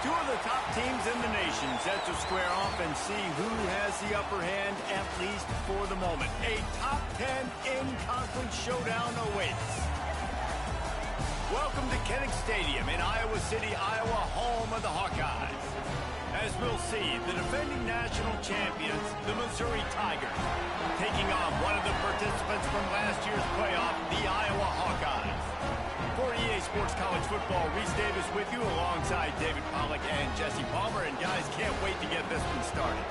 Two of the top teams in the nation set to square off and see who has the upper hand, at least for the moment. A top 10 in-conference showdown awaits. Welcome to Kinnick Stadium in Iowa City, Iowa, home of the Hawkeyes. As we'll see, the defending national champions, the Missouri Tigers, taking on one of the participants from last year's playoff, the Iowa Hawkeyes. For EA Sports College Football, Reese Davis with you alongside David Pollack and Jesse Palmer. And guys, can't wait to get this one started.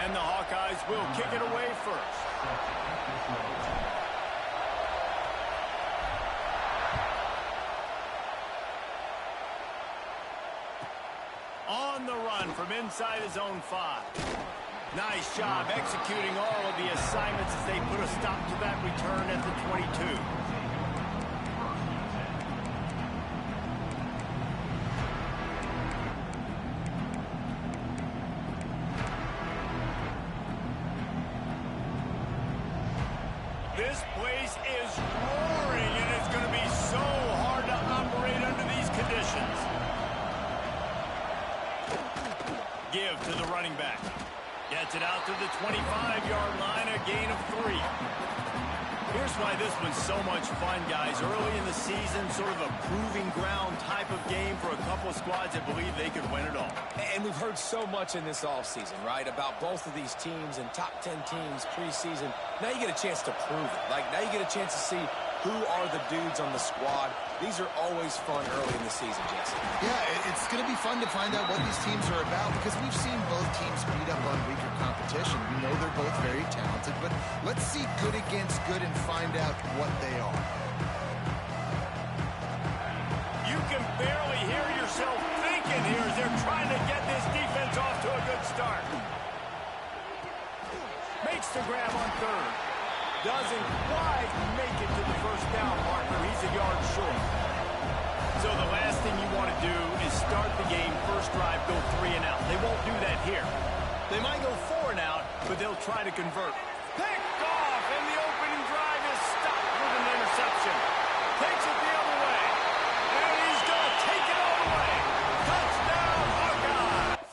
And the Hawkeyes will kick it away first. On the run from inside his own 5. Nice job executing all of the assignments as they put a stop to that return at the 22. This place is roaring, and it's going to be so hard to operate under these conditions. Give to the running back. Gets it out to the 25-yard line, a gain of 3. Here's why this one's so much fun, guys. Early in the season, sort of a proving ground type of game for a couple of squads that believe they could win it all. And we've heard so much in this offseason, right, about both of these teams and top 10 teams preseason. Now you get a chance to prove it. Like, now you get a chance to see who are the dudes on the squad. These are always fun early in the season, Jesse. Yeah, it's going to be fun to find out what these teams are about because we've seen both teams beat up on weaker competition. We know they're both very talented, but let's see good against good and find out what they are. You can barely hear yourself thinking here as they're trying to get this defense off to a good start. Makes the grab on 3rd. Doesn't quite make it to the first down marker. He's a yard short. So the last thing you want to do is start the game, first drive, go 3 and out. They won't do that here. They might go 4 and out, but they'll try to convert. Picked off, and the opening drive is stopped with an interception. Takes it the other way, and he's going to take it all the way. Touchdown, Hawkeyes!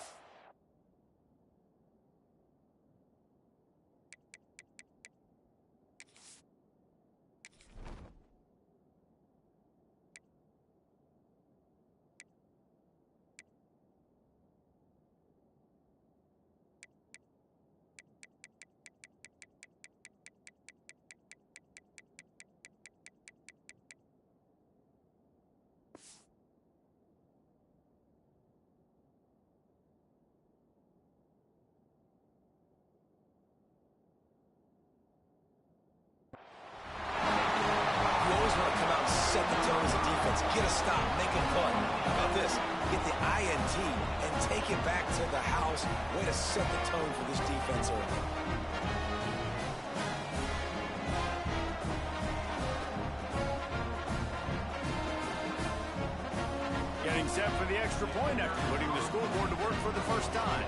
Set the tone as a defense. Get a stop. Make a cut. How about this? Get the INT and take it back to the house. Way to set the tone for this defense early. Getting set for the extra point after putting the scoreboard to work for the first time.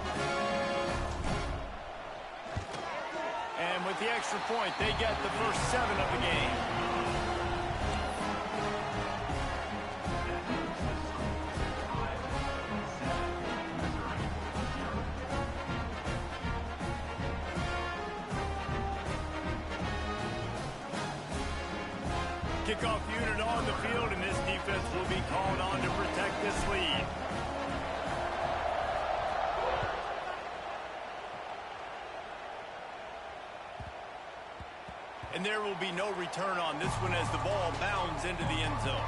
And with the extra point, they get the first 7 of the game. Kickoff unit on the field, and this defense will be called on to protect this lead. And there will be no return on this one as the ball bounds into the end zone.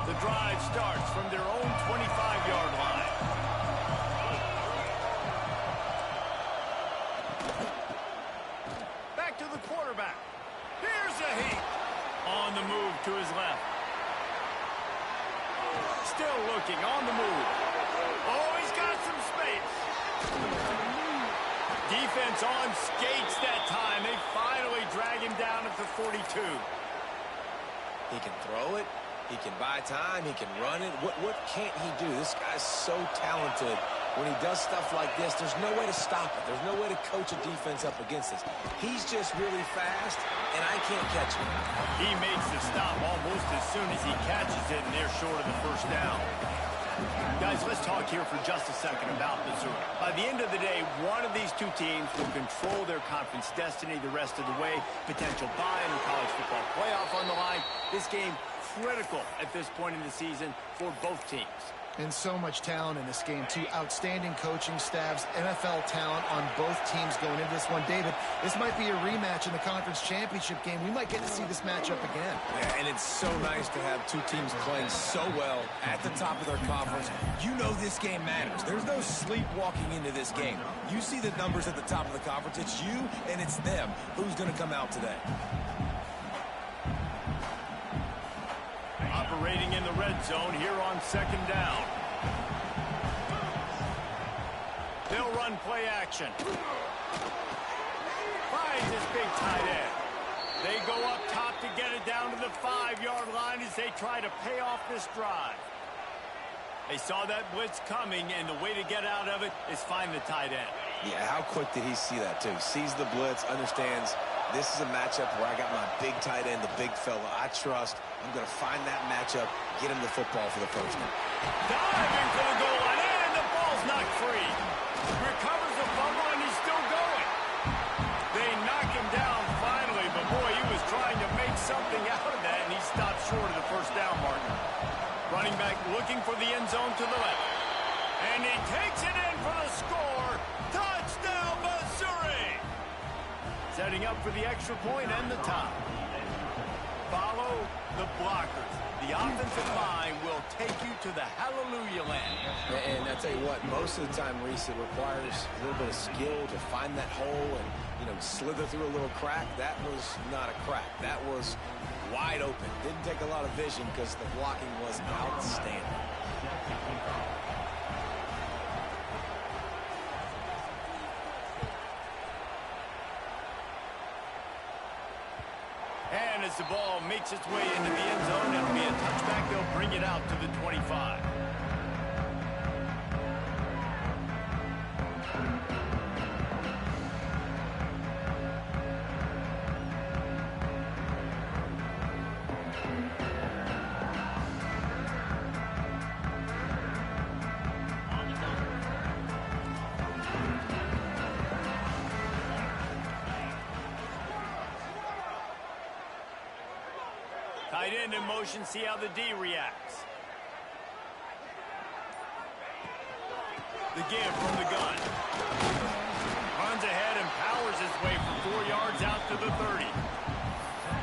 The drive starts from their own back to the quarterback. Here's a heat. On the move to his left. Still looking on the move. Oh, he's got some space. Defense on skates that time. They finally drag him down at the 42. He can throw it. He can buy time. He can run it. What can't he do? This guy's so talented. When he does stuff like this, there's no way to stop it. There's no way to coach a defense up against this. He's just really fast, and I can't catch him. He makes the stop almost as soon as he catches it, and they're short of the first down. Guys, let's talk here for just a second about Missouri. By the end of the day, one of these two teams will control their conference destiny the rest of the way. Potential bye in the college football playoff on the line. This game critical at this point in the season for both teams. And so much talent in this game, too. Outstanding coaching staffs, NFL talent on both teams going into this one. David, this might be a rematch in the conference championship game. We might get to see this matchup again. Yeah, and it's so nice to have two teams playing so well at the top of their conference. You know this game matters. There's no sleepwalking into this game. You see the numbers at the top of the conference. It's you and it's them. Who's going to come out today? Operating in the red zone here on second down. They'll run play action. Finds his big tight end. They go up top to get it down to the 5-yard line as they try to pay off this drive. They saw that blitz coming, and the way to get out of it is find the tight end. Yeah, how quick did he see that, too? Sees the blitz, understands this is a matchup where I got my big tight end, the big fella I trust. I'm going to find that matchup, get him the football for the first one. Diving for the goal line, and the ball's not free. Recovers the fumble, and he's still going. They knock him down finally, but boy, he was trying to make something out of that, and he stopped short of the first down marker. Running back looking for the end zone to the left. And he takes it in for the score. Touchdown, Missouri! Setting up for the extra point and the tie. Follow the blockers. The offensive line will take you to the hallelujah land. And I tell you what, most of the time, Reese, it requires a little bit of skill to find that hole and, slither through a little crack. That was not a crack. That was wide open. Didn't take a lot of vision because the blocking was outstanding. And as the ball makes its way into the end zone, it'll be a touchback. They'll bring it out to the 25. Tight end in motion, see how the D reacts. The give from the gun. Runs ahead and powers his way for 4 yards out to the 30.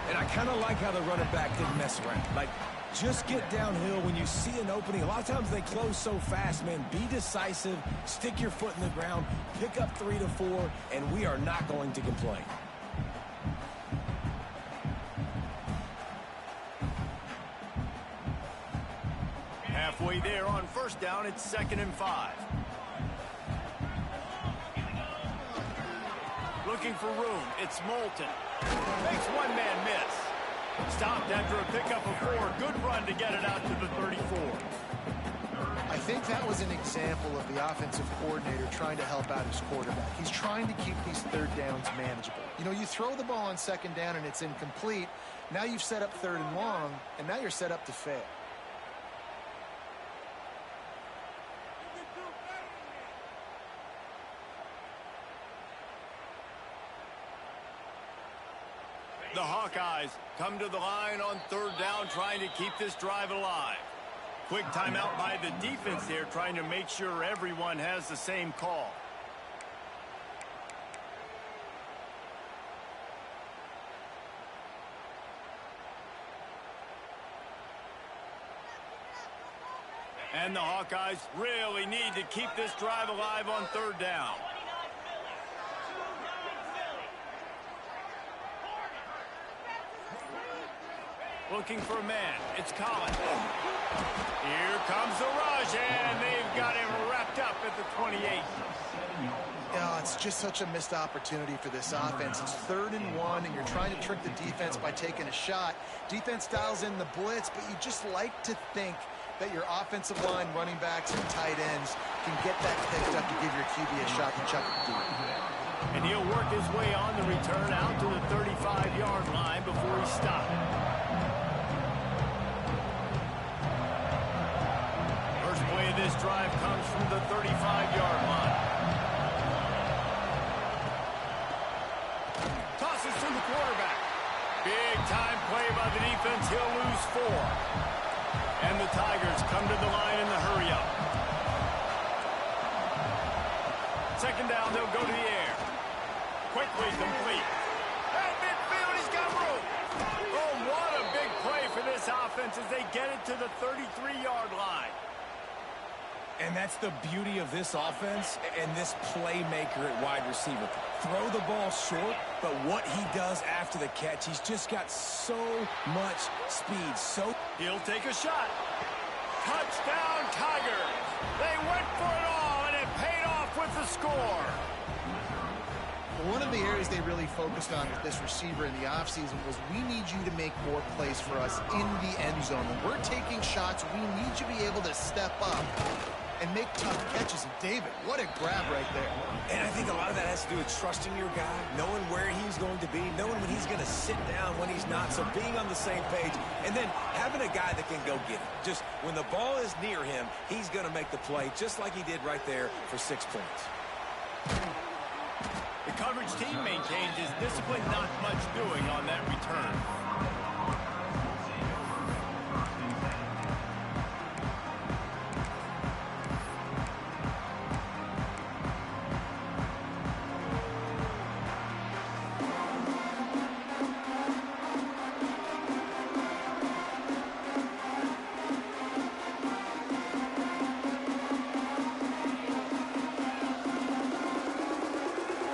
And I kind of like how the running back didn't mess around. Like, just get downhill when you see an opening. A lot of times they close so fast, man. Be decisive, stick your foot in the ground, pick up 3 to 4, and we are not going to complain. Halfway there on first down, it's 2nd and 5. Looking for room, it's Moulton. Makes one man miss. Stopped after a pickup of 4. Good run to get it out to the 34. I think that was an example of the offensive coordinator trying to help out his quarterback. He's trying to keep these third downs manageable. You throw the ball on 2nd down and it's incomplete. Now you've set up 3rd and long, and now you're set up to fail. The Hawkeyes come to the line on 3rd down, trying to keep this drive alive. Quick timeout by the defense there, trying to make sure everyone has the same call. And the Hawkeyes really need to keep this drive alive on 3rd down. Looking for a man. It's Collins. Here comes the rush, and they've got him wrapped up at the 28. Yeah, it's just such a missed opportunity for this offense. It's 3rd and 1, and you're trying to trick the defense by taking a shot. Defense dials in the blitz, but you just like to think that your offensive line, running backs, and tight ends can get that picked up to give your QB a shot to chuck it deep. And he'll work his way on the return out to the 35-yard line before he stopped. First play of this drive comes from the 35-yard line. Tosses to the quarterback. Big time play by the defense. He'll lose 4. And the Tigers come to the line in the hurry-up. Second down, they'll go to the air. Quickly complete. At midfield, he's got room. Oh, what a big play for this offense as they get it to the 33-yard line. And that's the beauty of this offense and this playmaker at wide receiver. Throw the ball short, but what he does after the catch, he's just got so much speed. He'll take a shot. Touchdown, Tigers. They went for it all, and it paid off with the score. One of the areas they really focused on with this receiver in the offseason was we need you to make more plays for us in the end zone. When we're taking shots, we need you to be able to step up and make tough catches. And David, what a grab right there. And I think a lot of that has to do with trusting your guy, knowing where he's going to be, knowing when he's going to sit down, when he's not, so being on the same page, and then having a guy that can go get it. Just when the ball is near him, he's going to make the play, just like he did right there for 6 points. The coverage team maintains his discipline, not much doing on that return.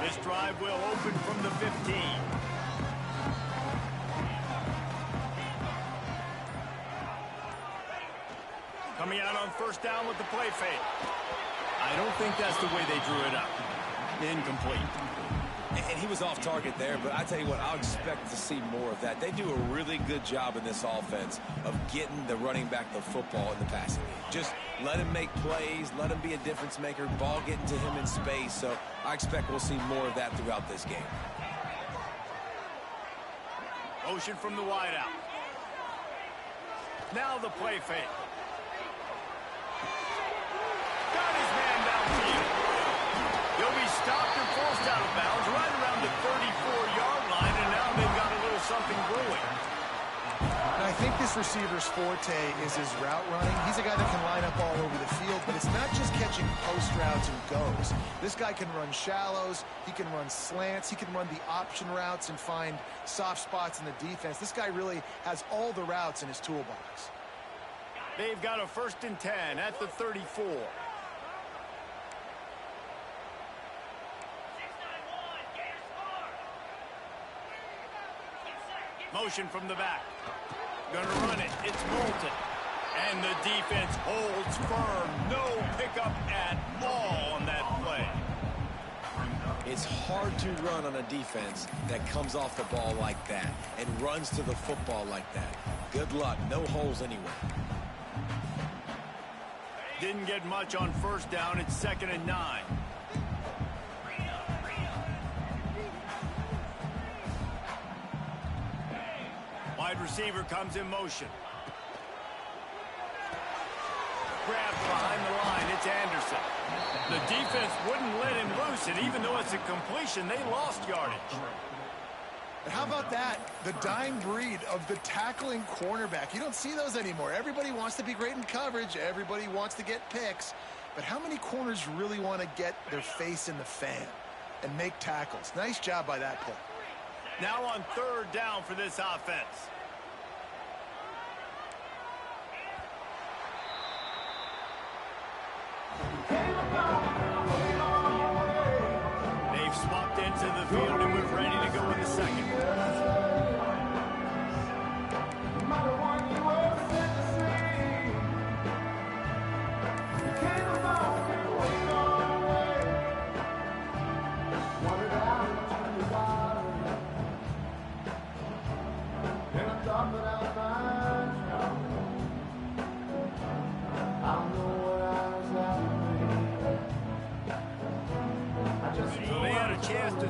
This drive will open from the 15. Coming out on first down with the play fake. I don't think that's the way they drew it up. Incomplete. And he was off target there, but I tell you what, I'll expect to see more of that. They do a really good job in this offense of getting the running back the football in the passing game. Just let him make plays, let him be a difference maker, ball getting to him in space. So I expect we'll see more of that throughout this game. Motion from the wideout. Now the play fake. Got his man downfield. He'll be stopped and forced out of bounds right around the 34-yard line, and now they've got a little something brewing. And I think this receiver's forte is his route running. He's a guy that can line up all over the field, but it's not just catching post routes and goes. This guy can run shallows, he can run slants, he can run the option routes and find soft spots in the defense. This guy really has all the routes in his toolbox. They've got a 1st and 10 at the 34. Motion from the back. Gonna run it. It's Moulton. And the defense holds firm. No pickup at all on that play. It's hard to run on a defense that comes off the ball like that and runs to the football like that. Good luck. No holes anywhere. Didn't get much on first down. It's 2nd and 9. Wide receiver comes in motion. Grabbed behind the line. It's Anderson. The defense wouldn't let him loose, and even though it's a completion, they lost yardage. And how about that? The dying breed of the tackling cornerback. You don't see those anymore. Everybody wants to be great in coverage. Everybody wants to get picks. But how many corners really want to get their face in the fan and make tackles? Nice job by that play. Now on 3rd down for this offense. They've swapped into the field and we're ready to go in the second.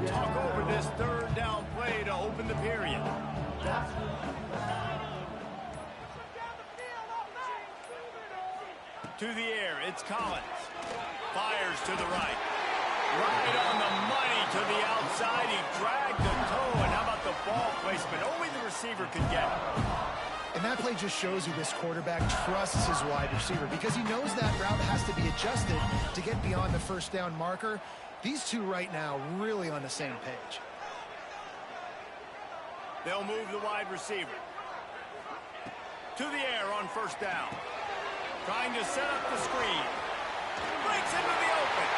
talk over this third down play to open the period. To the air, it's Collins. Fires to the right. Right on the money to the outside. He dragged the toe, and how about the ball placement? Only the receiver could get it. And that play just shows you this quarterback trusts his wide receiver because he knows that route has to be adjusted to get beyond the first down marker. These two right now really on the same page. They'll move the wide receiver. To the air on first down. Trying to set up the screen. Breaks into the open.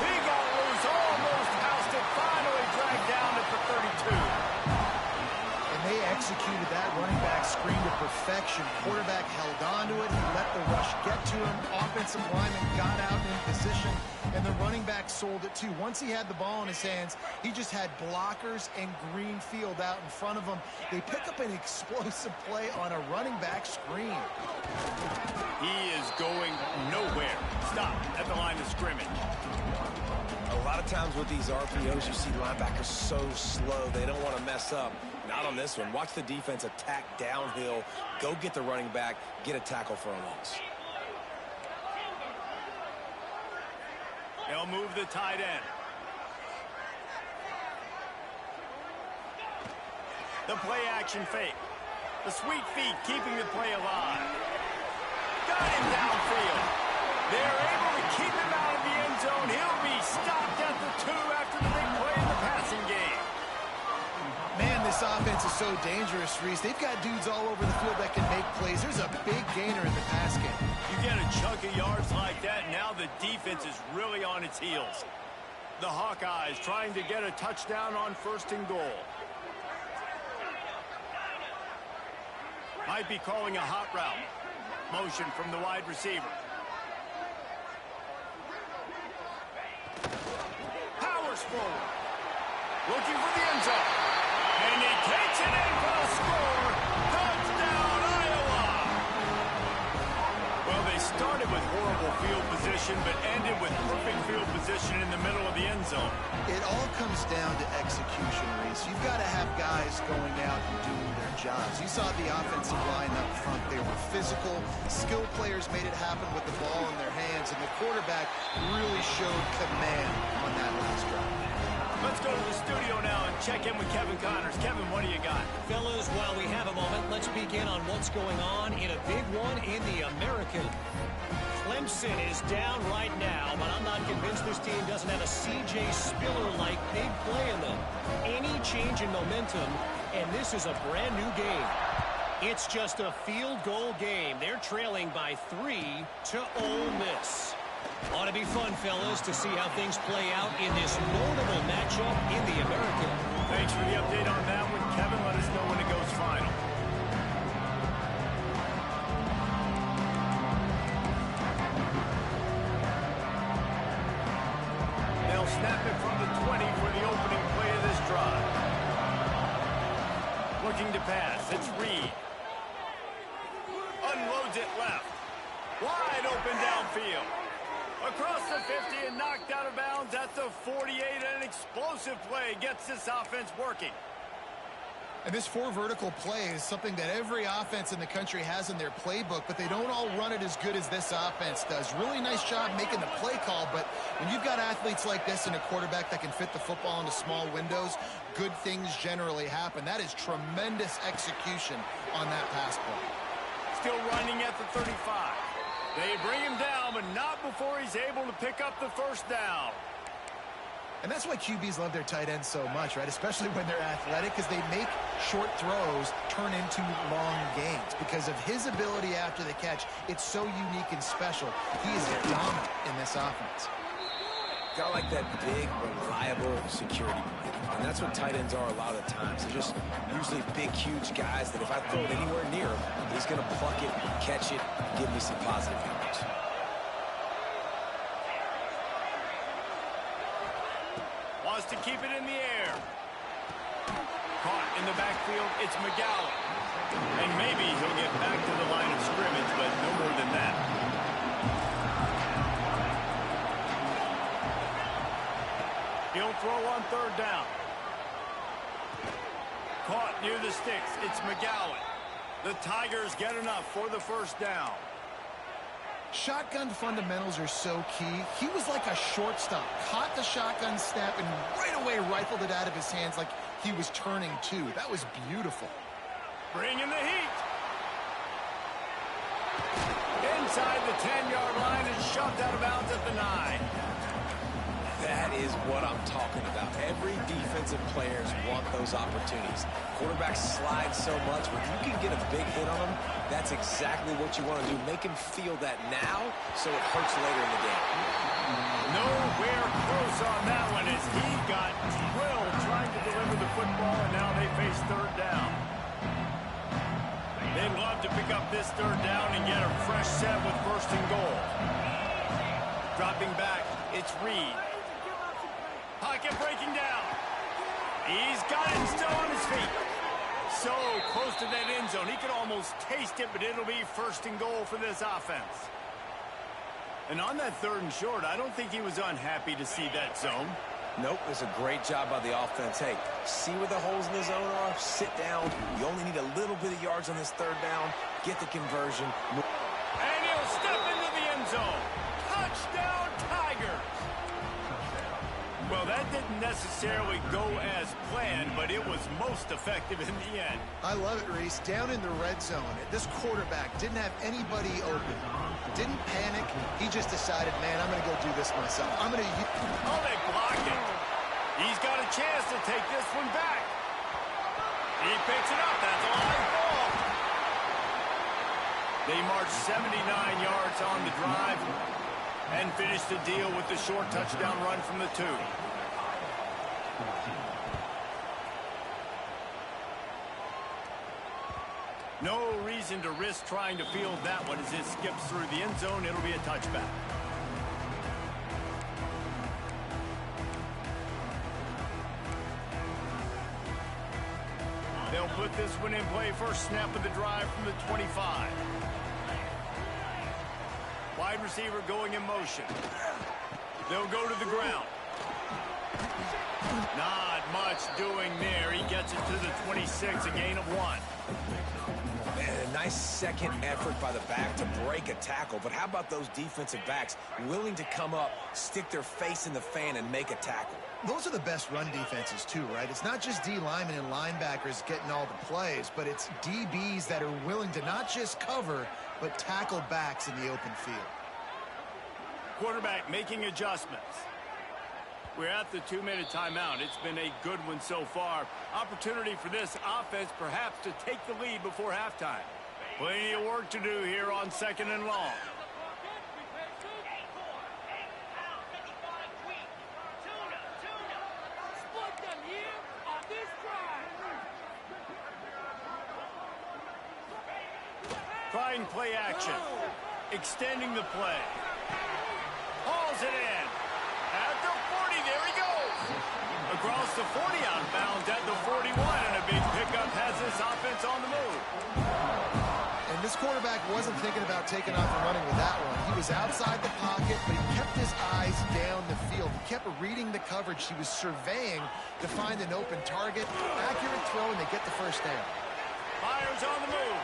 He got loose, almost housed it, finally dragged down at the 32. And they executed that running back screen to perfection. Quarterback held on to it. He let the rush get to him. Offensive lineman got out in position, and the running back sold it too. Once he had the ball in his hands, he just had blockers and green field out in front of him. They pick up an explosive play on a running back screen. He is going nowhere. Stop at the line of scrimmage. A lot of times with these RPOs, you see linebackers so slow, they don't want to mess up. Not on this one. Watch the defense attack downhill, go get the running back, get a tackle for a loss. They'll move the tight end. The play action fake. The sweet feet keeping the play alive. Got him downfield. They're able to keep him out of the end zone. He'll be stopped at the 2 after the big play in the passing game. Man, this offense is so dangerous, Reese. They've got dudes all over the field that can make plays. There's a big gainer in the pass game. You get a chunk of yards like that, now the defense is really on its heels. The Hawkeyes trying to get a touchdown on 1st and goal. Might be calling a hot route. Motion from the wide receiver. Powers forward. Looking for the end zone. And he takes it in for a score. Touchdown, Iowa! Well, they started with horrible field position, but ended with perfect field position in the middle of the end zone. It all comes down to execution, Reese. You've got to have guys going out and doing their jobs. You saw the offensive line up front. They were physical. Skilled players made it happen with the ball in their hands, and the quarterback really showed command on that last drive. Let's go to the studio now and check in with Kevin Connors. Kevin, what do you got? Fellas, while we have a moment, let's begin on what's going on in a big one in the American. Clemson is down right now, but I'm not convinced this team doesn't have a C.J. Spiller-like big play in them. Any change in momentum, and this is a brand new game. It's just a field goal game. They're trailing by 3 to Ole Miss. Ought to be fun, fellas, to see how things play out in this notable matchup in the American. Thanks for the update on that one, Kevin. Let us know when it goes final. They'll snap it from the 20 for the opening play of this drive. Looking to pass. It's Reed. Unloads it left. Wide open downfield. Across the 50 and knocked out of bounds at the 48. An explosive play gets this offense working. And this 4 vertical play is something that every offense in the country has in their playbook, but they don't all run it as good as this offense does. Really nice job making the play call, but when you've got athletes like this and a quarterback that can fit the football into small windows, good things generally happen. That is tremendous execution on that pass play. Still running at the 35. They bring him down, but not before he's able to pick up the first down. And that's why QBs love their tight ends so much, right? Especially when they're athletic, because they make short throws turn into long gains. Because of his ability after the catch, it's so unique and special. He is dominant in this offense. Got like that big, reliable security blanket. And that's what tight ends are a lot of the times. They're just usually big, huge guys that if I throw it anywhere near him, he's going to pluck it, catch it, give me some positive yards. Wants to keep it in the air. Caught in the backfield, it's McGowan. And maybe he'll get back to the line of scrimmage, but no more than that. He'll throw on third down. Caught near the sticks. It's McGowan. The Tigers get enough for the first down. Shotgun fundamentals are so key. He was like a shortstop. Caught the shotgun snap and right away rifled it out of his hands like he was turning two. That was beautiful. Bringing the heat. Inside the 10-yard line and shoved out of bounds at the 9. That is what I'm talking about. Every defensive players want those opportunities. Quarterbacks slide so much. When you can get a big hit on them, that's exactly what you want to do. Make him feel that now so it hurts later in the game. Nowhere close on that one as he got drilled trying to deliver the football, and now they face third down. They'd love to pick up this third down and get a fresh set with first and goal. Dropping back, it's Reed. Pocket breaking down. He's got it still on his feet. So close to that end zone. He could almost taste it, but it'll be first and goal for this offense. And on that third and short, I don't think he was unhappy to see that zone. Nope, it's a great job by the offense. Hey, see where the holes in the zone are, sit down. You only need a little bit of yards on this third down. Get the conversion. And he'll step into the end zone. Touchdown, Tigers. Well, that didn't necessarily go as planned, but it was most effective in the end. I love it, Reese. Down in the red zone, this quarterback didn't have anybody open. Didn't panic. He just decided, man, I'm going to go do this myself. I'm going to... Oh, they blocked it. He's got a chance to take this one back. He picks it up. That's a live ball. They march 79 yards on the drive and finish the deal with the short touchdown run from the 2. No reason to risk trying to field that one as it skips through the end zone. It'll be a touchback. They'll put this one in play. First snap of the drive from the 25. Wide receiver going in motion. They'll go to the ground. Not much doing there. He gets it to the 26, a gain of 1. Man, a nice second effort by the back to break a tackle. But how about those defensive backs willing to come up, stick their face in the fan, and make a tackle? Those are the best run defenses, too, right? It's not just D linemen and linebackers getting all the plays, but it's DBs that are willing to not just cover, but tackle backs in the open field. Quarterback making adjustments. We're at the 2-minute timeout. It's been a good one so far. Opportunity for this offense perhaps to take the lead before halftime. Plenty of work to do here on second and long. Trying play action. Extending the play. Hauls it in. At the 40, there he goes. Across the 40, out of bounds at the 41, and a big pickup has this offense on the move. And this quarterback wasn't thinking about taking off and running with that one. He was outside the pocket, but he kept his eyes down the field. He kept reading the coverage. He was surveying to find an open target. Accurate throw, and they get the first down. Fires on the move.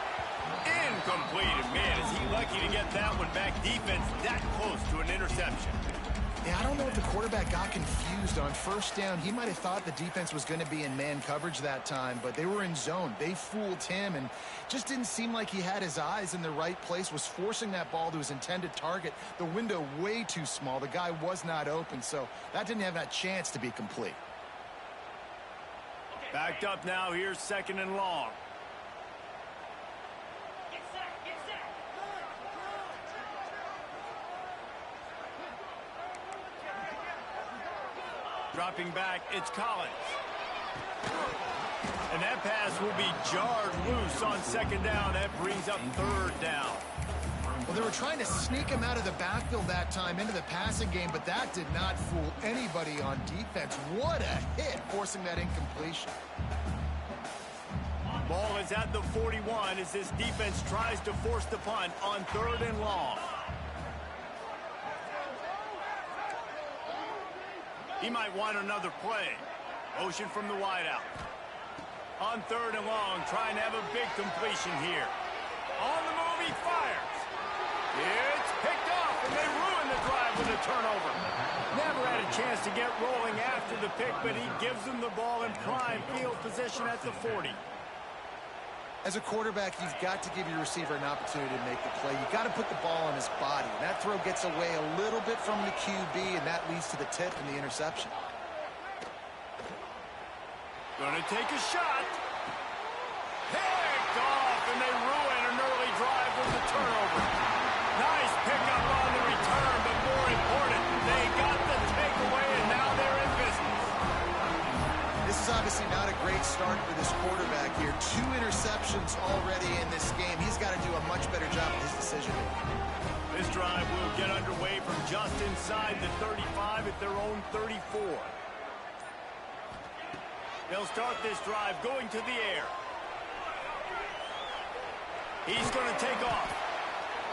Incomplete. And man, is he lucky to get that one back. Defense that close to an interception. Yeah, I don't know if the quarterback got confused on first down. He might have thought the defense was going to be in man coverage that time, but they were in zone. They fooled him and just didn't seem like he had his eyes in the right place, was forcing that ball to his intended target. The window way too small. The guy was not open, so that didn't have that chance to be complete. Backed up now. Here's second and long. Dropping back, it's Collins. And that pass will be jarred loose on second down. That brings up third down. Well, they were trying to sneak him out of the backfield that time into the passing game, but that did not fool anybody on defense. What a hit, forcing that incompletion. Ball is at the 41 as this defense tries to force the punt on third and long. He might want another play. Motion from the wideout. On 3rd and long, trying to have a big completion here. On the move, he fires. It's picked off, and they ruin the drive with a turnover. Never had a chance to get rolling after the pick, but he gives them the ball in prime field position at the 40. As a quarterback, you've got to give your receiver an opportunity to make the play. You've got to put the ball on his body. And that throw gets away a little bit from the QB, and that leads to the tip and the interception. Gonna take a shot. Picked off, and they ruin an early drive with the turnover. Nice pickup on the return, but more important, they got the takeaway, and now they're in business. This is obviously not a great start for this quarterback here. 2 interceptions already in this game. He's got to do a much better job of his decision-making. This drive will get underway from just inside the 35 at their own 34. They'll start this drive going to the air. He's going to take off.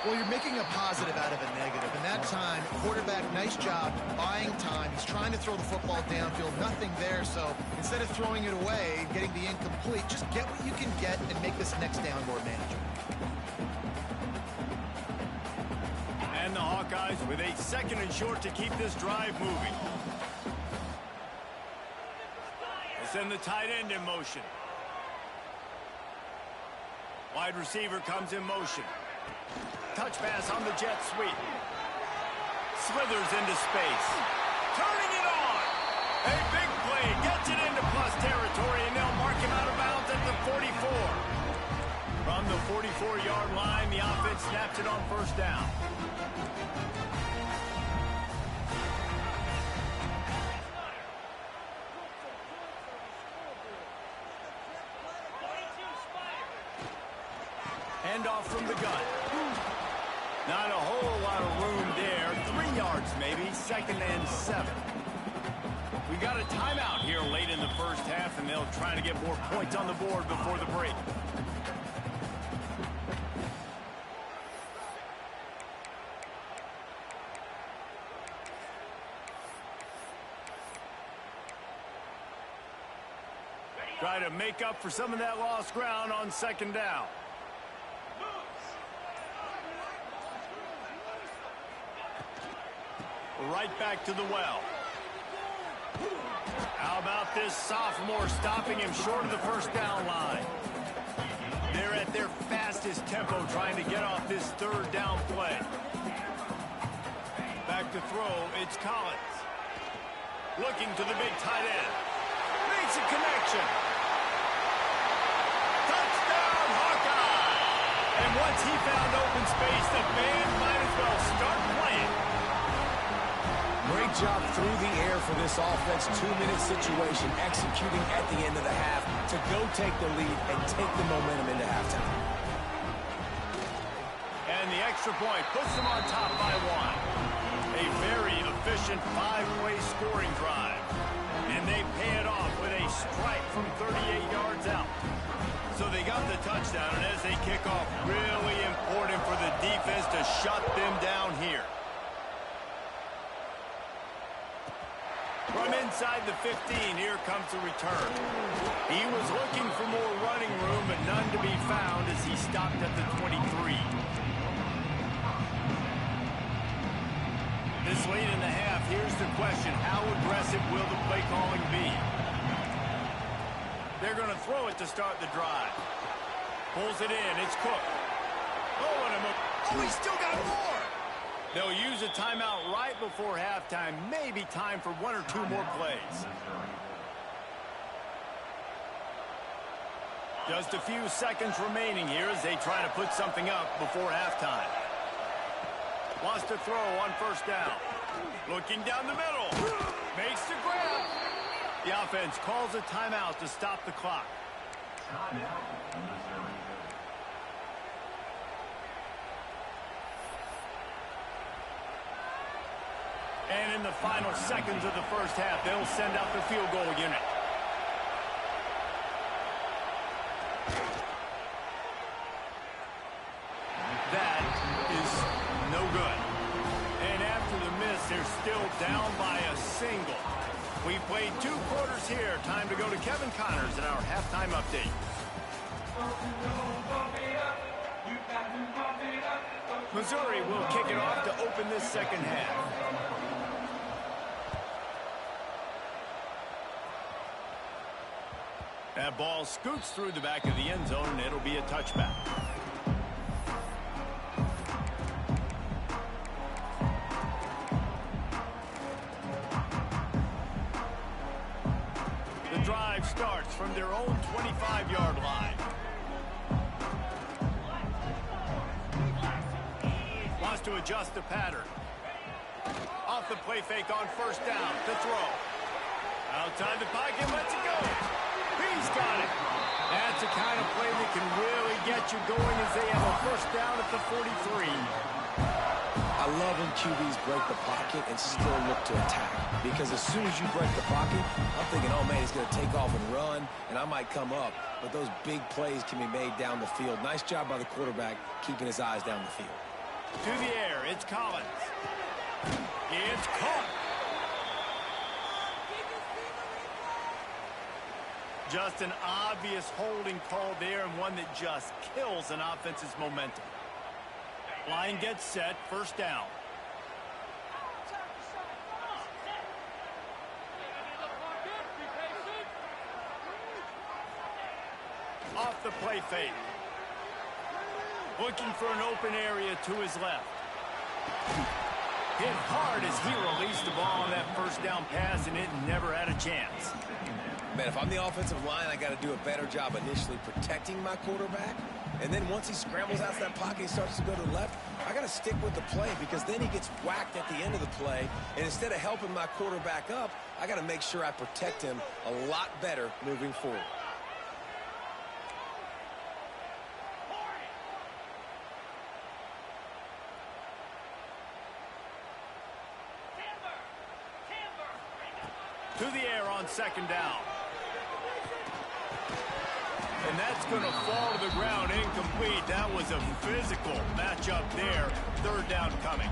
Well, you're making a positive out of a negative. And that time, quarterback, nice job buying time. He's trying to throw the football downfield. Nothing there. So instead of throwing it away and getting the incomplete, just get what you can get and make this next down more manageable. And the Hawkeyes with a 2nd and short to keep this drive moving. Send the tight end in motion. Wide receiver comes in motion. Touch pass on the jet sweep. Slithers into space. Turning it on. A big play. Gets it into plus territory, and they'll mark him out of bounds at the 44. From the 44-yard line, the offense snaps it on 1st down. Handoff from the gun. Not a whole lot of room there. 3 yards maybe. 2nd and 7. We got a timeout here late in the first half, and they'll try to get more points on the board before the break. Try to make up for some of that lost ground on 2nd down. Right back to the well. How about this sophomore stopping him short of the 1st down line? They're at their fastest tempo trying to get off this 3rd down play. Back to throw, it's Collins. Looking to the big tight end. Makes a connection. Touchdown, Hawkeye! And once he found open space, the band might as well start playing. Great job through the air for this offense. 2-minute situation, executing at the end of the half to go take the lead and take the momentum into halftime. And the extra point puts them on top by 1. A very efficient 5-play scoring drive. And they pay it off with a strike from 38 yards out. So they got the touchdown, and as they kick off, really important for the defense to shut them down here. From inside the 15, here comes the return. He was looking for more running room, but none to be found as he stopped at the 23. This late in the half, here's the question. How aggressive will the play calling be? They're going to throw it to start the drive. Pulls it in. It's Cook. Oh, and he's still got more. They'll use a timeout right before halftime. Maybe time for 1 or 2 more plays. Just a few seconds remaining here as they try to put something up before halftime. Wants to throw on 1st down. Looking down the middle. Makes the grab. The offense calls a timeout to stop the clock. And in the final seconds of the first half, they'll send out the field goal unit. That is no good. And after the miss, they're still down by a single. We've played 2 quarters here. Time to go to Kevin Connors in our halftime update. Missouri will kick it off to open this second half. That ball scoots through the back of the end zone, and it'll be a touchback. The drive starts from their own 25-yard line. Wants to adjust the pattern. Off the play fake on first down to throw. Outside the pocket, lets it go. He's got it. That's the kind of play that can really get you going as they have a first down at the 43. I love when QBs break the pocket and still look to attack. Because as soon as you break the pocket, I'm thinking, oh, man, he's going to take off and run, and I might come up. But those big plays can be made down the field. Nice job by the quarterback keeping his eyes down the field. To the air, it's Collins. It's caught. Just an obvious holding call there, and one that just kills an offense's momentum. Line gets set, first down. Off the play fake. Looking for an open area to his left. Hit hard as he released the ball on that first down pass, and it never had a chance. Man, if I'm the offensive line, I got to do a better job initially protecting my quarterback. And then once he scrambles out of that pocket, he starts to go to the left, I got to stick with the play because then he gets whacked at the end of the play. And instead of helping my quarterback up, I got to make sure I protect him a lot better moving forward. To the air on second down. And that's going to fall to the ground incomplete. That was a physical matchup there. Third down coming.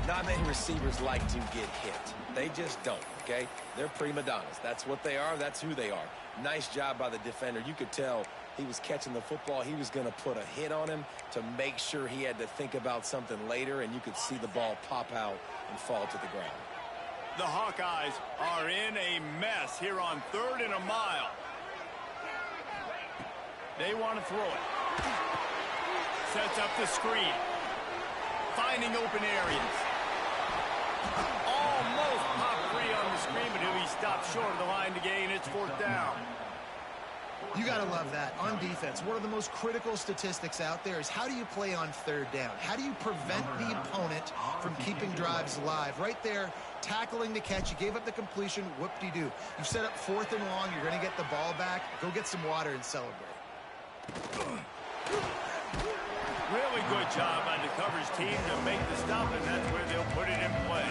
Not many receivers like to get hit. They just don't, okay? They're prima donnas. That's what they are. That's who they are. Nice job by the defender. You could tell he was catching the football. He was going to put a hit on him to make sure he had to think about something later, and you could see the ball pop out and fall to the ground. The Hawkeyes are in a mess here on 3rd and a mile. They want to throw it. Sets up the screen. Finding open areas. Almost popped free on the screen, but he'll be stopped short of the line to gain. It's 4th down. You got to love that. On defense, one of the most critical statistics out there is how do you play on 3rd down? How do you prevent the opponent from keeping drives alive? Right there, tackling the catch. You gave up the completion. Whoop-de-doo. You've set up 4th and long. You're going to get the ball back. Go get some water and celebrate. Really good job by the coverage team to make the stop, and that's where they'll put it in play.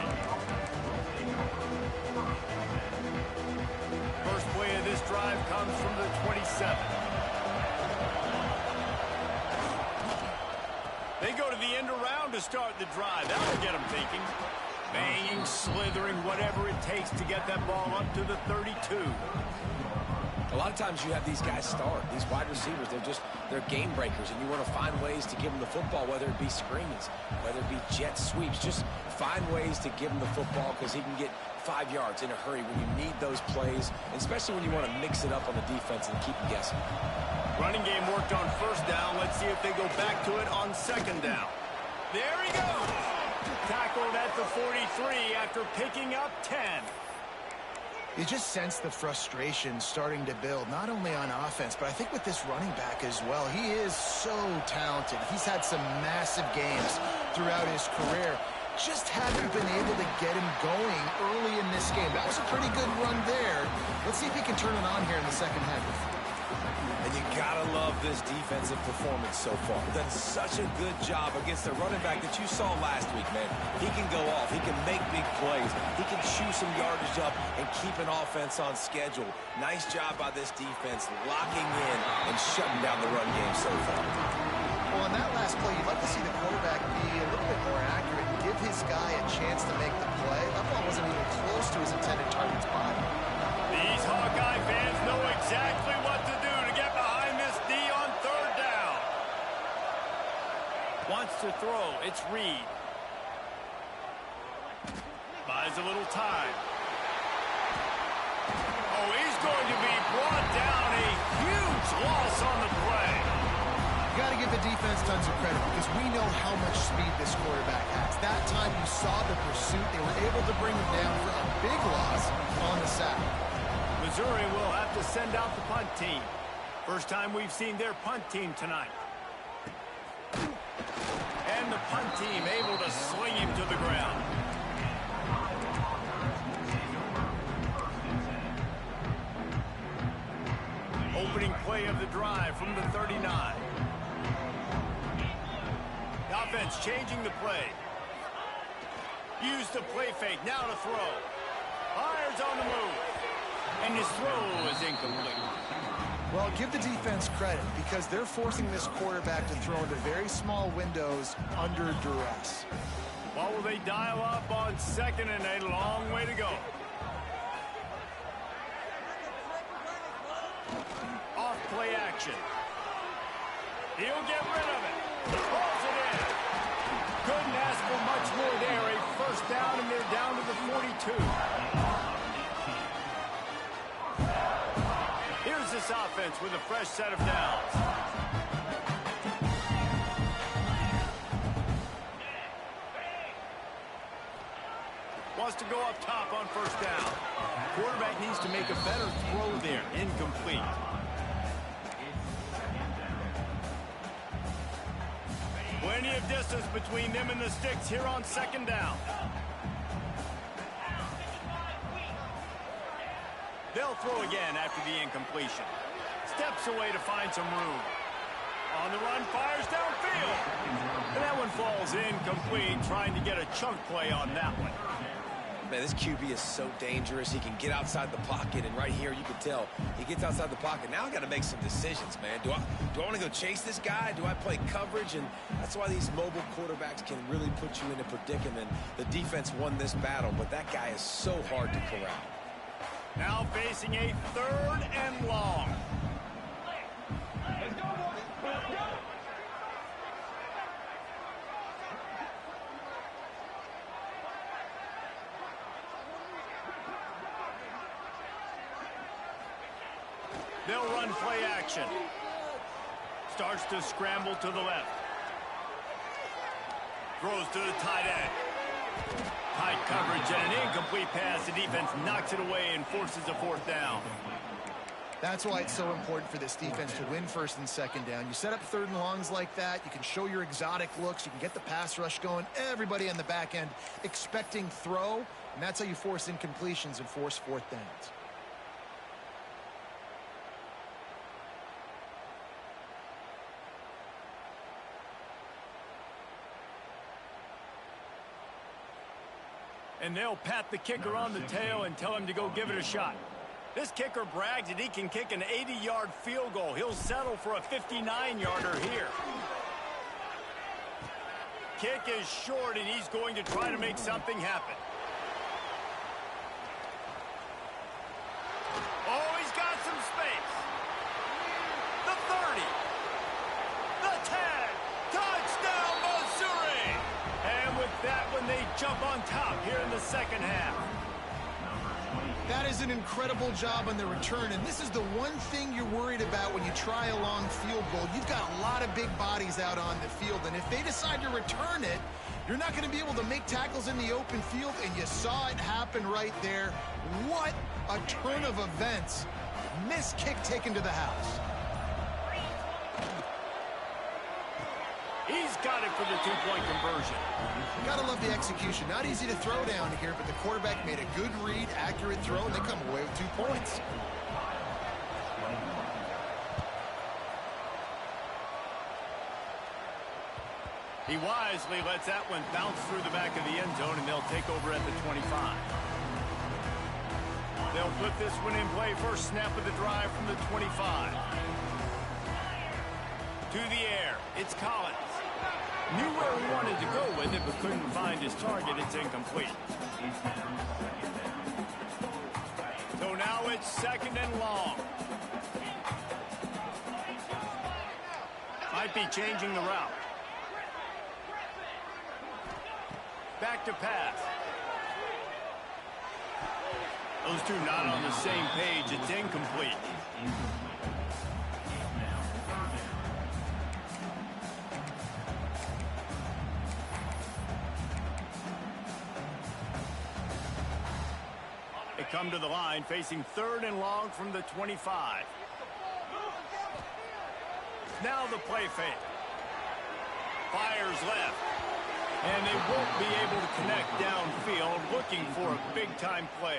First play of this drive comes from the 27. They go to the end around to start the drive. That'll get them thinking. Banging, slithering, whatever it takes to get that ball up to the 32. A lot of times you have these guys start, these wide receivers, they're game breakers, and you want to find ways to give them the football, whether it be screens, whether it be jet sweeps. Just find ways to give him the football because he can get 5 yards in a hurry when you need those plays, especially when you want to mix it up on the defense and keep them guessing. Running game worked on first down. Let's see if they go back to it on second down. There he goes. Tackled at the 43 after picking up 10. You just sense the frustration starting to build, not only on offense, but I think with this running back as well. He is so talented. He's had some massive games throughout his career. Just haven't been able to get him going early in this game. That was a pretty good run there. Let's see if he can turn it on here in the second half. And you gotta love this defensive performance so far. Done such a good job against the running back that you saw last week, man. He can go off. He can make big plays. He can chew some yardage up and keep an offense on schedule. Nice job by this defense locking in and shutting down the run game so far. Well, on that last play, you'd like to see the quarterback be a little bit more accurate and give his guy a chance to make the play. That ball wasn't even close to his intended target's body. These Hawkeye fans know exactly what to do to get behind this D on third down. Wants to throw. It's Reed. Buys a little time. Oh, he's going to be brought down. A huge loss on the play. You got to give the defense tons of credit because we know how much speed this quarterback has. That time you saw the pursuit. They were able to bring him down for a big loss on the sack. Missouri will have to send out the punt team. First time we've seen their punt team tonight. And the punt team able to swing him to the ground. Opening play of the drive from the 39. The offense changing the play. Use the play fake, now to throw. Fires on the move. And his throw is incomplete. Well, give the defense credit because they're forcing this quarterback to throw into very small windows under duress. What will they dial up on second and a long way to go? Off play action. He'll get rid of it. Pulls it in. Couldn't ask for much more there. A first down, and they're down to the 42. Here's this offense with a fresh set of downs. Wants to go up top on first down. Quarterback needs to make a better throw there. Incomplete. Plenty of distance between them and the sticks here on second down. They'll throw again after the incompletion. Steps away to find some room. On the run, fires downfield. And that one falls incomplete, trying to get a chunk play on that one. Man, this QB is so dangerous. He can get outside the pocket, and right here you can tell he gets outside the pocket. Now I got to make some decisions, man. Do I want to go chase this guy? Do I play coverage? And that's why these mobile quarterbacks can really put you in a predicament. The defense won this battle, but that guy is so hard to corral. Now facing a third and long. Let's go, boys. Let's go. They'll run play action. Starts to scramble to the left. Throws to the tight end. Tight coverage and an incomplete pass. The defense knocks it away and forces a fourth down. That's why it's so important for this defense to win first and second down. You set up third and longs like that. You can show your exotic looks. You can get the pass rush going. Everybody on the back end expecting throw. And that's how you force incompletions and force fourth downs. And they'll pat the kicker on the tail and tell him to go give it a shot. This kicker brags that he can kick an 80-yard field goal. He'll settle for a 59-yarder here. Kick is short, and he's going to try to make something happen. Oh, he's got some space. The 30. The 10. Touchdown, Missouri! And with that one, they jump on top here in the second half. That is an incredible job on the return, and this is the one thing you're worried about when you try a long field goal. You've got a lot of big bodies out on the field, and if they decide to return it, you're not going to be able to make tackles in the open field, and you saw it happen right there. What a turn of events. Missed kick taken to the house. He's got it for the two-point conversion. Gotta love the execution. Not easy to throw down here, but the quarterback made a good read, accurate throw, and they come away with 2 points. He wisely lets that one bounce through the back of the end zone, and they'll take over at the 25. They'll put this one in play. First snap of the drive from the 25. To the air, it's Collins. Knew where he wanted to go with it, but couldn't find his target. It's incomplete. So now it's 2nd and long. Might be changing the route. Back to pass. Those two not on the same page. It's incomplete. They come to the line facing 3rd and long from the 25. Now the play fake. Fires left. And they won't be able to connect downfield, looking for a big-time play.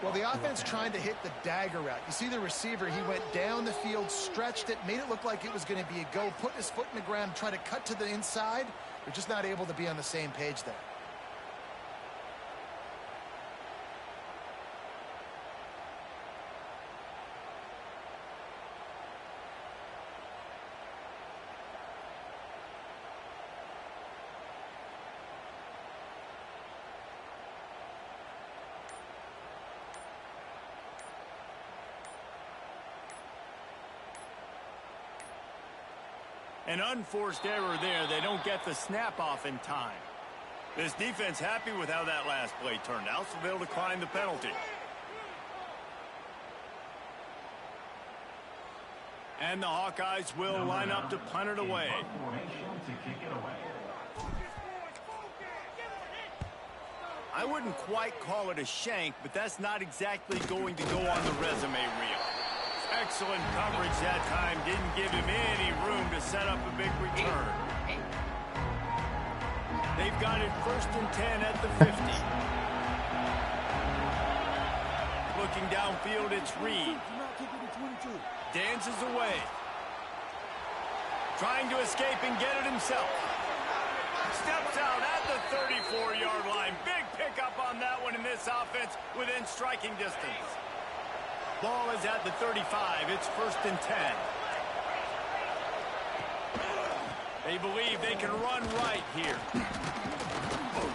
Well, the offense trying to hit the dagger route. You see the receiver, he went down the field, stretched it, made it look like it was going to be a go, put his foot in the ground, try to cut to the inside. They're just not able to be on the same page there. An unforced error there. They don't get the snap off in time. This defense happy with how that last play turned out, so they'll decline the penalty. And the Hawkeyes will line up to punt it away. I wouldn't quite call it a shank, but that's not exactly going to go on the resume reel. Excellent coverage that time. Didn't give him any room to set up a big return. They've got it 1st and 10 at the 50. Looking downfield, it's Reed. Dances away. Trying to escape and get it himself. Steps out at the 34-yard line. Big pickup on that one in this offense within striking distance. Ball is at the 35. It's 1st and 10. They believe they can run right here.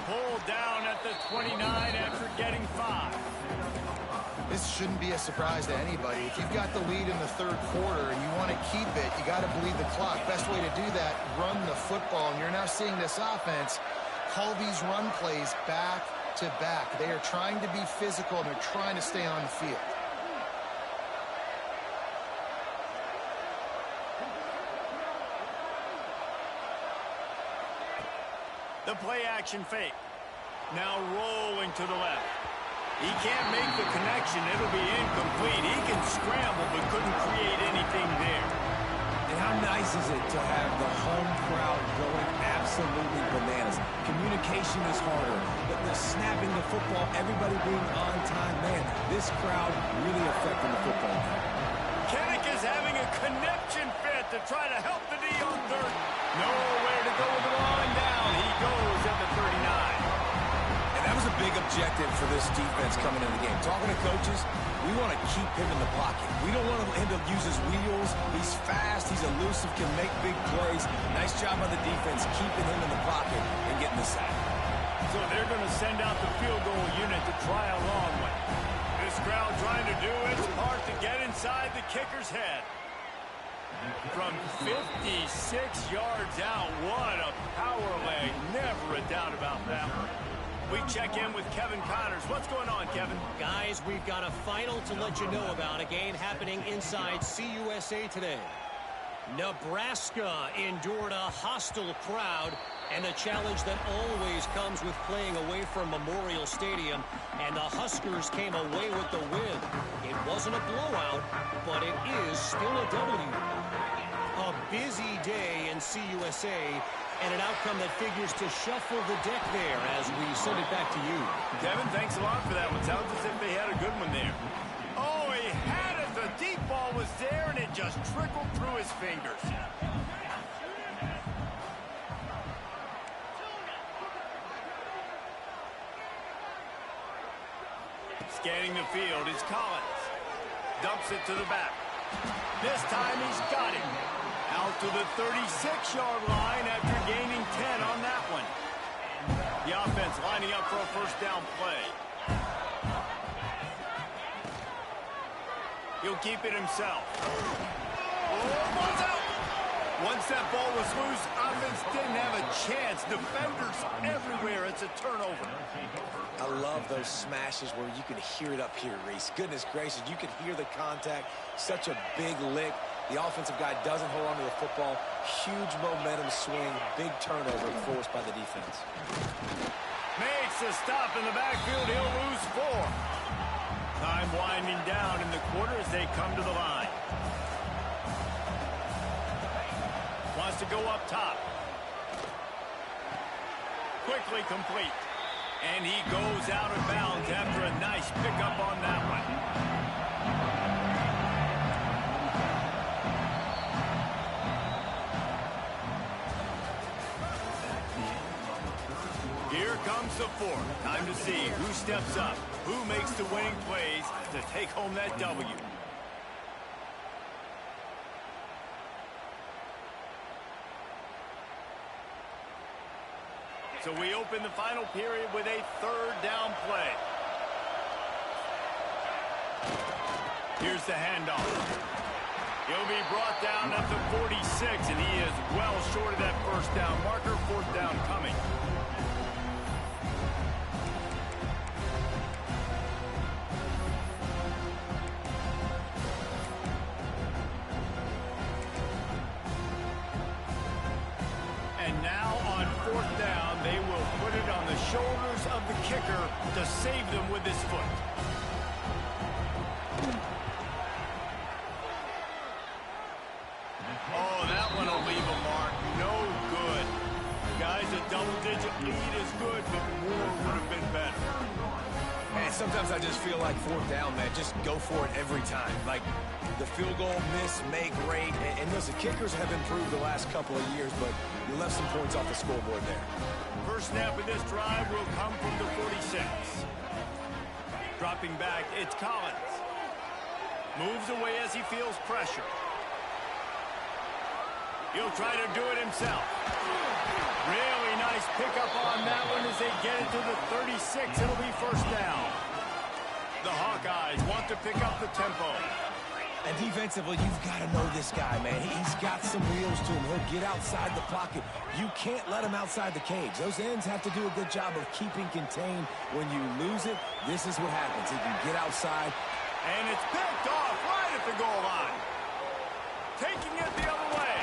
Pulled down at the 29 after getting 5. This shouldn't be a surprise to anybody. If you've got the lead in the 3rd quarter and you want to keep it, you got to bleed the clock. Best way to do that, run the football. And you're now seeing this offense call these run plays back to back. They are trying to be physical and they're trying to stay on the field. The play-action fake. Now rolling to the left. He can't make the connection. It'll be incomplete. He can scramble, but couldn't create anything there. And how nice is it to have the home crowd going absolutely bananas? Communication is harder. The snapping the football, everybody being on time. Man, this crowd really affecting the football game. Kennick is having a connection fit to try to help the D on 3rd. Nowhere to go with the line down. He goes at the 39. And that was a big objective for this defense coming into the game. Talking to coaches, we want to keep him in the pocket. We don't want him to use his wheels. He's fast. He's elusive, can make big plays. Nice job on the defense keeping him in the pocket and getting the sack. So they're going to send out the field goal unit to try a long one. This crowd trying to do its part to get inside the kicker's head. From 56 yards out, what a power leg. Never a doubt about that one. We check in with Kevin Connors. What's going on, Kevin? Guys, we've got a final to let you know about, a game happening inside CUSA today. Nebraska endured a hostile crowd and a challenge that always comes with playing away from Memorial Stadium, and the Huskers came away with the win. It wasn't a blowout, but it is still a W. A busy day in CUSA, and an outcome that figures to shuffle the deck there as we send it back to you. Kevin, thanks a lot for that one. Sounds as if they had a good one there. Oh, he had it. The deep ball was there, and it just trickled through his fingers. Scanning the field is Collins. Dumps it to the back. This time he's got it. Out to the 36-yard line after gaining 10 on that one. The offense lining up for a first down play. He'll keep it himself. Oh, ball's out. Once that ball was loose, offense didn't have a chance. Defenders everywhere. It's a turnover. I love those smashes where you can hear it up here, Reese. Goodness gracious, you can hear the contact. Such a big lick. The offensive guy doesn't hold on to the football. Huge momentum swing. Big turnover forced by the defense. Makes a stop in the backfield. He'll lose 4. Time winding down in the quarter as they come to the line. Wants to go up top. Quickly complete. And he goes out of bounds after a nice pickup on that one. Here comes the 4th. Time to see who steps up, who makes the winning plays to take home that W. So we open the final period with a 3rd down play. Here's the handoff. He'll be brought down at the 46, and he is well short of that first down marker. 4th down coming. And now on 4th down, they will put it on the shoulders of the kicker to save them with his foot. Oh, that one will leave a mark. No good. Guys, a double-digit lead is good, but more would have been better. Man, sometimes I just feel like 4th down, man. Just go for it every time. Like, the field goal, miss, make, great. And listen, kickers have improved the last couple of years, but you left some points off the scoreboard there. First snap of this drive will come from the 46. Dropping back, it's Collins. Moves away as he feels pressure. He'll try to do it himself. Really nice pickup on that one as they get it to the 36. It'll be first down. The Hawkeyes want to pick up the tempo. And defensively, you've got to know this guy, man. He's got some wheels to him. He'll get outside the pocket. You can't let him outside the cage. Those ends have to do a good job of keeping contained. When you lose it, this is what happens. He can get outside. And it's picked off right at the goal line. Taking it the other way.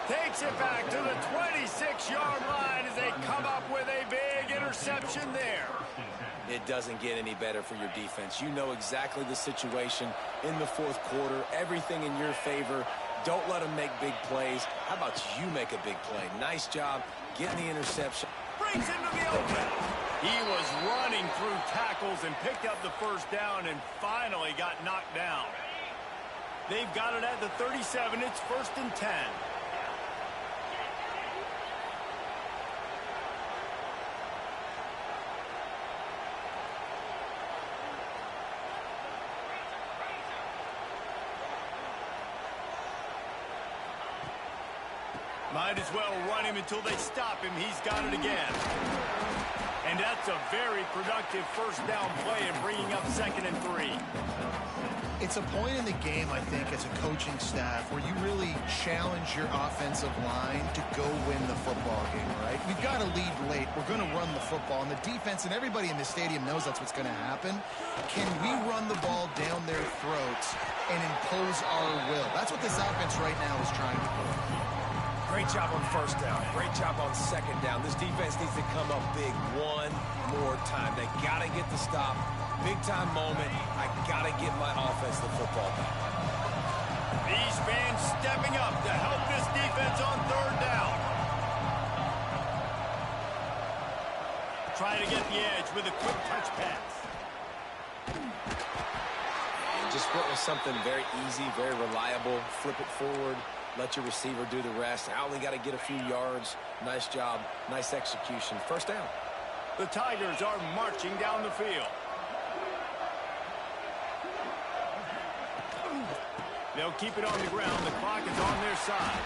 Takes it back to the 26-yard line as they come up with a big interception there. It doesn't get any better for your defense. You know exactly the situation in the 4th quarter. Everything in your favor. Don't let them make big plays. How about you make a big play? Nice job getting the interception. Brings into the open. He was running through tackles and picked up the first down and finally got knocked down. They've got it at the 37. It's 1st and 10. Might as well run him until they stop him. He's got it again. And that's a very productive first down play and bringing up 2nd and 3. It's a point in the game, I think, as a coaching staff where you really challenge your offensive line to go win the football game, right? We've got to lead late. We're going to run the football, and the defense and everybody in the stadium knows that's what's going to happen. Can we run the ball down their throats and impose our will? That's what this offense right now is trying to do. Great job on 1st down. Great job on 2nd down. This defense needs to come up big one more time. They got to get the stop. Big-time moment. I got to get my offense the football back. These fans stepping up to help this defense on 3rd down. Trying to get the edge with a quick touch pass. Just went with something very easy, very reliable. Flip it forward. Let your receiver do the rest. I only got to get a few yards. Nice job. Nice execution. First down. The Tigers are marching down the field. They'll keep it on the ground. The clock is on their side.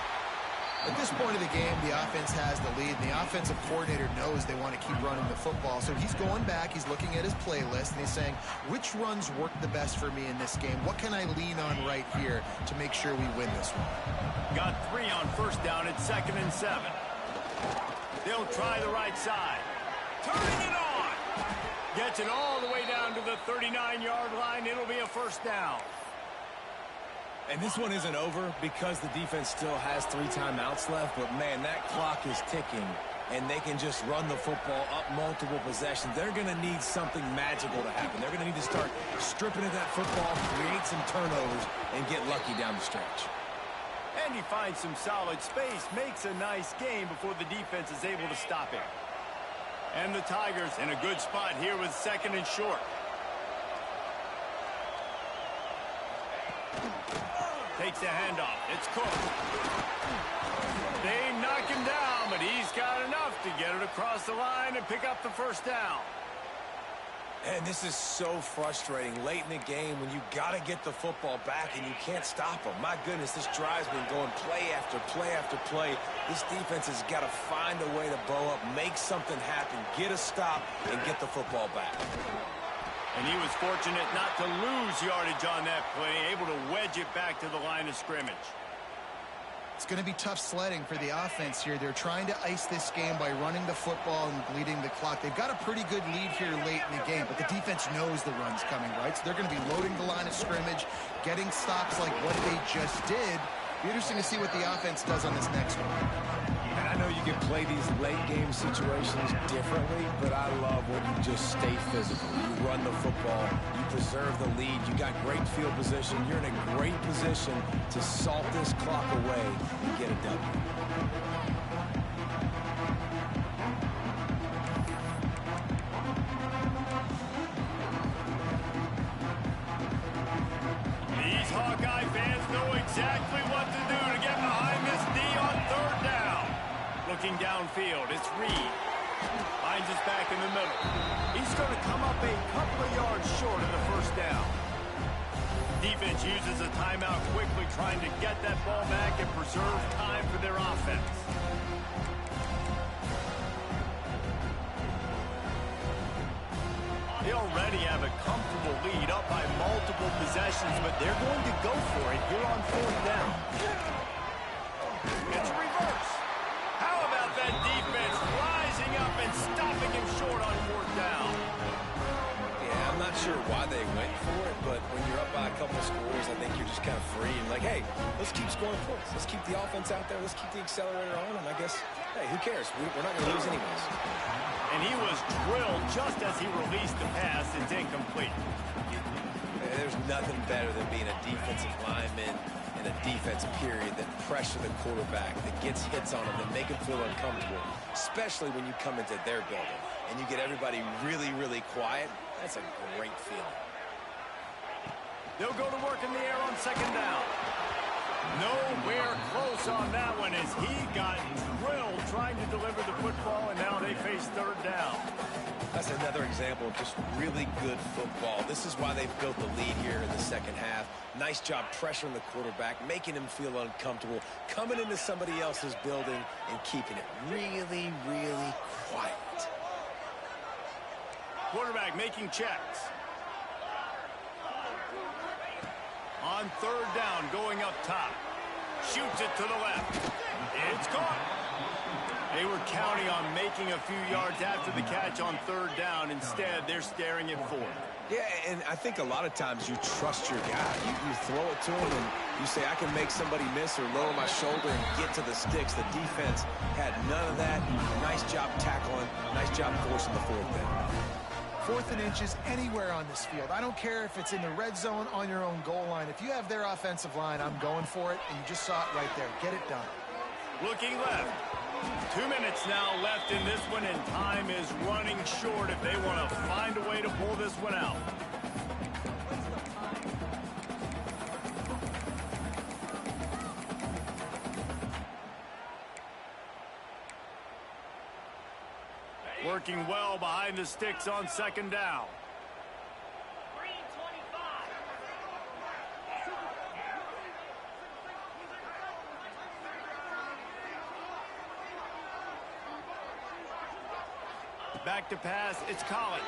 At this point of the game, the offense has the lead, and the offensive coordinator knows they want to keep running the football. So he's going back, he's looking at his playlist, and he's saying, which runs work the best for me in this game? What can I lean on right here to make sure we win this one? Got 3 on first down at 2nd and 7. They'll try the right side. Turning it on. Gets it all the way down to the 39-yard line. It'll be a first down. And this one isn't over because the defense still has 3 timeouts left. But, man, that clock is ticking, and they can just run the football up multiple possessions. They're going to need something magical to happen. They're going to need to start stripping at that football, create some turnovers, and get lucky down the stretch. And he finds some solid space, makes a nice game before the defense is able to stop him. And the Tigers in a good spot here with 2nd and short. Takes the handoff. It's Cook. They knock him down, but he's got enough to get it across the line and pick up the first down. And this is so frustrating late in the game when you got to get the football back and you can't stop them. My goodness, this drive's been going play after play after play. This defense has got to find a way to bow up, make something happen, get a stop, and get the football back. And he was fortunate not to lose yardage on that play, able to wedge it back to the line of scrimmage. It's going to be tough sledding for the offense here. They're trying to ice this game by running the football and bleeding the clock. They've got a pretty good lead here late in the game, but the defense knows the run's coming, right? So they're going to be loading the line of scrimmage, getting stops like what they just did. Be interesting to see what the offense does on this next one. And I know you can play these late game situations differently, but I love when you just stay physical. You run the football, you preserve the lead, you got great field position, you're in a great position to salt this clock away and get a W. These Hawkeye fans know exactly what to do to get behind this D on 3rd down. Looking downfield, it's Reed. Finds us back in the middle. He's going to come up a couple of yards short of the first down. Defense uses a timeout quickly, trying to get that ball back and preserve time for their offense. They already have a comfortable lead up by multiple possessions, but they're going to go for it here on 4th down. It's a reverse. How about that defense rising up and stopping him short on 4th down? Yeah, I'm not sure why they went for it, but when you're up by a couple of scores, I think you're just kind of free and like, hey, let's keep scoring points. Let's keep the offense out there. Let's keep the accelerator on, and I guess, hey, who cares? We're not going to lose anyways. And he was drilled just as he released the pass. It's incomplete. There's nothing better than being a defensive lineman in a defense period that pressure the quarterback, that gets hits on him, that make him feel uncomfortable, especially when you come into their building and you get everybody really, really quiet. That's a great feeling. They'll go to work in the air on 2nd down. Nowhere close on that one as he got drilled trying to deliver the football, and now they face 3rd down. That's another example of just really good football. This is why they've built the lead here in the second half. Nice job pressuring the quarterback, making him feel uncomfortable, coming into somebody else's building and keeping it really, really quiet. Quarterback making checks. On 3rd down, going up top. Shoots it to the left. It's caught. They were counting on making a few yards after the catch on 3rd down. Instead, they're staring at 4th. Yeah, and I think a lot of times you trust your guy. You throw it to him and you say, I can make somebody miss or lower my shoulder and get to the sticks. The defense had none of that. Nice job tackling. Nice job forcing the 4th down. 4th and inches anywhere on this field. I don't care if it's in the red zone on your own goal line. If you have their offensive line, I'm going for it, and you just saw it right there. Get it done. Looking left. 2 minutes now left in this one, and time is running short if they want to find a way to pull this one out. Working well behind the sticks on 2nd down. Back to pass, it's Collins.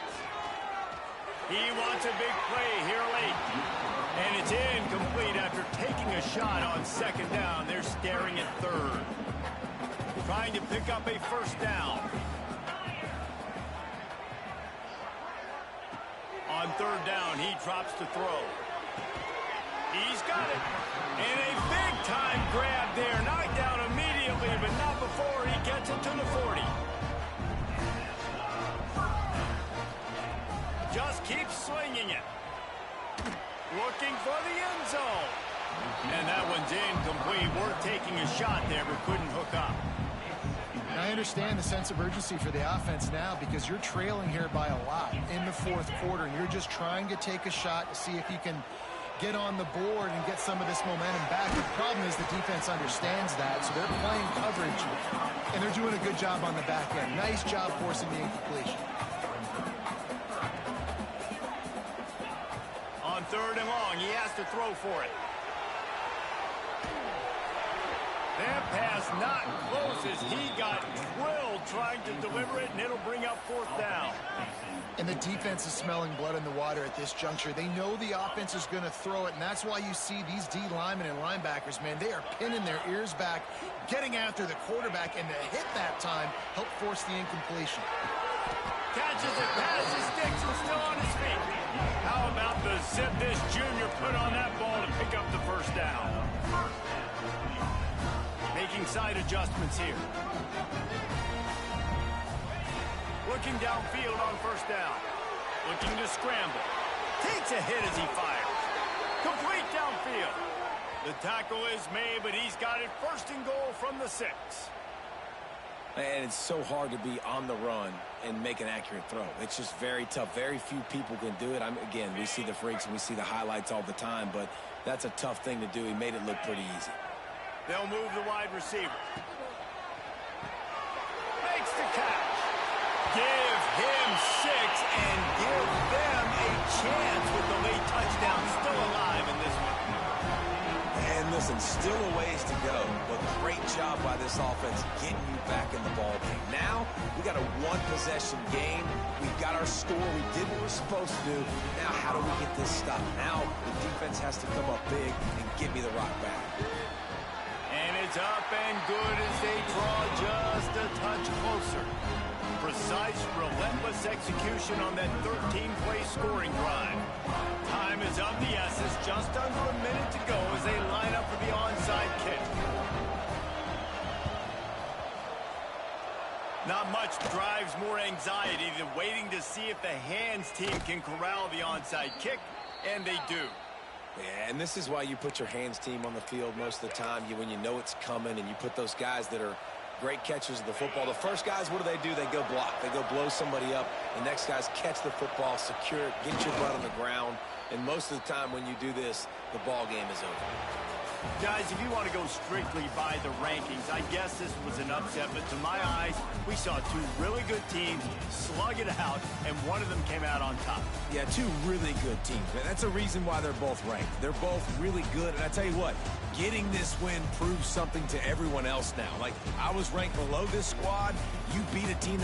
He wants a big play here late. And it's incomplete after taking a shot on second down. They're staring at third. Trying to pick up a first down. On third down, he drops to throw. He's got it. And a big-time grab there. Knocked down immediately, but not before he gets it to the 40. Just keeps swinging it. Looking for the end zone. And that one's incomplete. Worth taking a shot there, but couldn't hook up. I understand the sense of urgency for the offense now because you're trailing here by a lot in the fourth quarter, and you're just trying to take a shot to see if you can get on the board and get some of this momentum back. The problem is the defense understands that, so they're playing coverage, and they're doing a good job on the back end. Nice job forcing the incompletion. On third and long, he has to throw for it. That pass not close as he got drilled trying to deliver it, and it'll bring up fourth down. And the defense is smelling blood in the water at this juncture. They know the offense is going to throw it, and that's why you see these D linemen and linebackers, man, they are pinning their ears back, getting after the quarterback, and the hit that time helped force the incompletion. Catches it, passes, sticks, and still on his feet. How about the zip this junior put on that ball to pick up the first down? Making side adjustments here. Looking downfield on first down. Looking to scramble. Takes a hit as he fires. Complete downfield. The tackle is made, but he's got it first and goal from the 6. And it's so hard to be on the run and make an accurate throw. It's just very tough. Very few people can do it. Again, we see the freaks and we see the highlights all the time, but that's a tough thing to do. He made it look pretty easy. They'll move the wide receiver. Makes the catch. Give him 6 and give them a chance with the late touchdown still alive in this one. And listen, still a ways to go, but great job by this offense getting you back in the ball game. Now, we got a one-possession game. We've got our score. We did what we're supposed to do. Now, how do we get this stopped? Now, the defense has to come up big and give me the rock back. And it's up and good as they draw just a touch closer. Precise, relentless execution on that 13-play scoring drive. Time is of the essence, just under a minute to go as they line up for the onside kick. Not much drives more anxiety than waiting to see if the hands team can corral the onside kick, and they do. Yeah, and this is why you put your hands team on the field most of the time. When you know it's coming, and you put those guys that are great catchers of the football. The first guys, what do? They go block. They go blow somebody up. The next guys catch the football, secure it, get your butt on the ground. And most of the time when you do this, the ball game is over. Guys, if you want to go strictly by the rankings, I guess this was an upset, but to my eyes, we saw 2 really good teams slug it out, and one of them came out on top. Yeah, 2 really good teams, man. That's a reason why they're both ranked. They're both really good, and I tell you what, getting this win proves something to everyone else now. Like, I was ranked below this squad. You beat a team